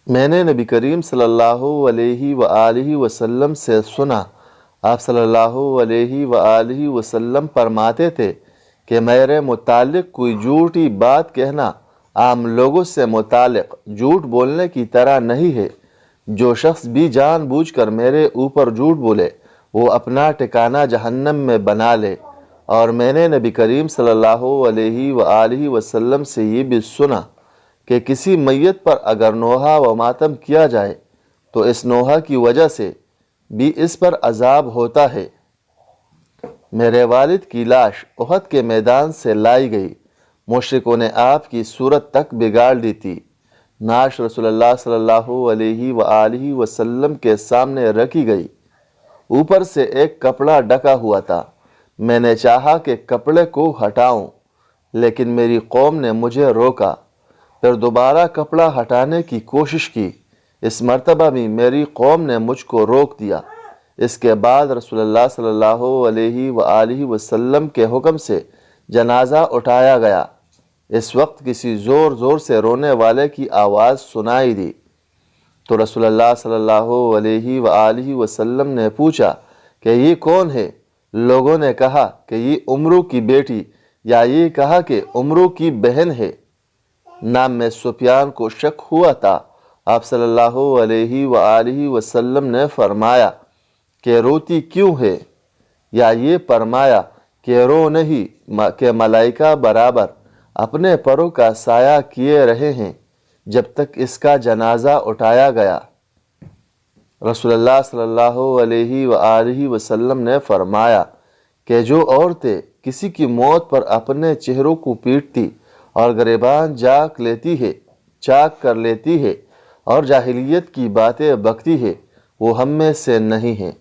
میں نے نبی کریم صلی اللہ علیہ وآلہ وسلم سے سنا، آپ صلی اللہ علیہ وآلہ وسلم فرماتے تھے کہ میرے متعلق کوئی جھوٹی بات کہنا عام لوگوں سے متعلق جھوٹ بولنے کی طرح نہیں ہے۔ جو شخص بھی جان بوجھ کر میرے اوپر جھوٹ بولے وہ اپنا ٹھکانہ جہنم میں بنا لے۔ اور میں نے نبی کریم صلی اللہ علیہ وآلہ وسلم سے یہ بھی سنا کہ کسی میت پر اگر نوحہ و ماتم کیا جائے تو اس نوحہ کی وجہ سے بھی اس پر عذاب ہوتا ہے۔ میرے والد کی لاش احد کے میدان سے لائی گئی، مشرکوں نے آپ کی صورت تک بگاڑ دی تھی۔ نعش رسول اللہ صلی اللہ علیہ وآلہ وسلم کے سامنے رکھی گئی، اوپر سے ایک کپڑا ڈھکا ہوا تھا۔ میں نے چاہا کہ کپڑے کو ہٹاؤں لیکن میری قوم نے مجھے روکا، پھر دوبارہ کپڑا ہٹانے کی کوشش کی، اس مرتبہ بھی میری قوم نے مجھ کو روک دیا۔ اس کے بعد رسول اللہ صلی اللہ علیہ وآلہ وسلم کے حکم سے جنازہ اٹھایا گیا۔ اس وقت کسی زور زور سے رونے والے کی آواز سنائی دی تو رسول اللہ صلی اللہ علیہ وآلہ وسلم نے پوچھا کہ یہ کون ہے؟ لوگوں نے کہا کہ یہ عمرو کی بیٹی، یا یہ کہا کہ عمرو کی بہن ہے۔ نام میں سفیان کو شک ہوا تھا۔ آپ صلی اللہ علیہ وآلہ وسلم نے فرمایا کہ روتی کیوں ہے؟ یا یہ فرمایا کہ رو نہیں کہ ملائکہ برابر اپنے پروں کا سایہ کیے رہے ہیں جب تک اس کا جنازہ اٹھایا گیا۔ رسول اللہ صلی اللہ علیہ وآلہ وسلم نے فرمایا کہ جو عورتیں کسی کی موت پر اپنے چہروں کو پیٹتی اور گریبان چاک کر لیتی ہے اور جاہلیت کی باتیں بکتی ہے وہ ہم میں سے نہیں ہیں۔